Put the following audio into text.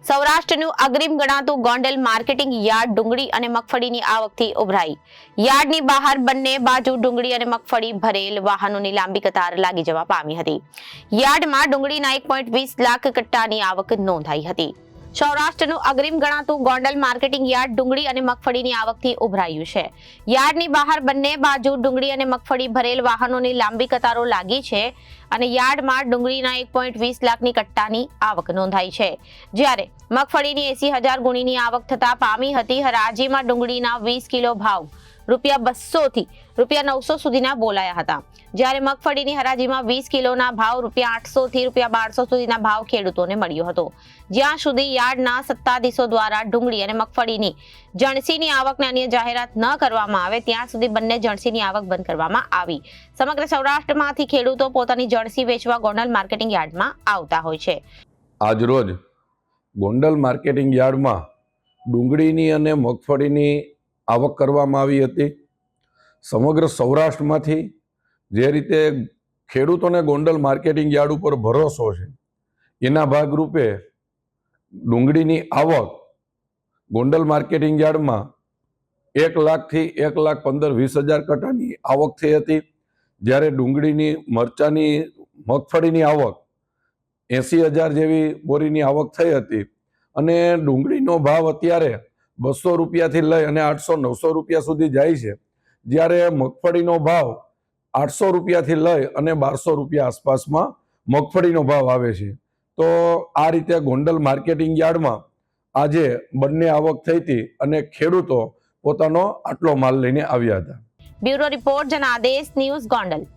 સૌરાષ્ટ્રનું અગ્રીમ ગણાતું Gondal marketing yard ડુંગળી અને મગફળીની આવકથી ઉભરાઈ. યાર્ડની બહાર બંને બાજુ ડુંગળી અને મગફળી ભરેલ વાહનોની લાંબી કતાર લાગી જવા પામી હતી. યાર્ડમાં ડુંગળીના 1.20 લાખ કટ્ટાની આવક નોંધાઈ હતી. સૌરાષ્ટ્રનું અગ્રીમ ગણાતું ગોંડલ માર્કેટિંગ યાર્ડ ડુંગળી અને મગફળીની આવકથી ઉભરાયું છે. યાર્ડની બહાર બંને બાજુ ડુંગળી અને મગફળી ભરેલ વાહનોની લાંબી કતારો લાગી છે અને યાર્ડમાં ડુંગળીના 1.20 લાખની કટ્ટાની આવક નોંધાઈ છે, જ્યારે મગફળીની 80,000 ગુણીની આવક થતા પામી હતી. હરાજીમાં ડુંગળીના 20 કિલો ભાવ ₹200 થી ₹900 સુધીના બોલાયા હતા, જ્યારે મગફળીની હરાજીમાં 20 કિલોના ભાવ ₹800 થી ₹1200 સુધીના ભાવ ખેડૂતોને મળ્યો હતો. જ્યાં સુધી યાર્ડના સત્તાધીશો દ્વારા ડુંગળી અને મગફળીની જણસીની આવકને અન્ય જાહેરાત ન કરવામાં આવે ત્યાં સુધી બંને જણસીની આવક બંધ કરવામાં આવી. સમગ્ર સૌરાષ્ટ્રમાંથી ખેડૂતો પોતાની જણસી વેચવા ગોંડલ માર્કેટિંગ યાર્ડમાં આવતા હોય છે. આજરોજ ગોંડલ માર્કેટિંગ યાર્ડમાં ડુંગળીની અને મગફળીની આવક કરવામાં આવી હતી. સમગ્ર સૌરાષ્ટ્રમાંથી જે રીતે ખેડૂતોને ગોંડલ માર્કેટિંગ યાર્ડ ઉપર ભરોસો છે, એના ભાગરૂપે ડુંગળીની આવક ગોંડલ માર્કેટિંગ યાર્ડમાં 1 લાખથી 1,15,20,000 કટ્ટાની આવક થઈ હતી, જ્યારે ડુંગળીની મરચાની મગફળીની આવક 80,000 જેવી બોરીની આવક થઈ હતી. અને ડુંગળીનો ભાવ અત્યારે ₹200 લઈ અને 800-900 રૂપિયા સુધી જાય છે, જ્યારે મગફળીનો ભાવ ₹800 લઈ અને ₹1200 આસપાસમાં મગફળીનો ભાવ આવે છે. તો આ રીતે ગોંડલ માર્કેટિંગ યાર્ડમાં આજે બંને આવક થઈ હતી અને ખેડૂતો પોતાનો આટલો માલ લઈને આવ્યા હતા. Bureau report Janadesh news Gondal.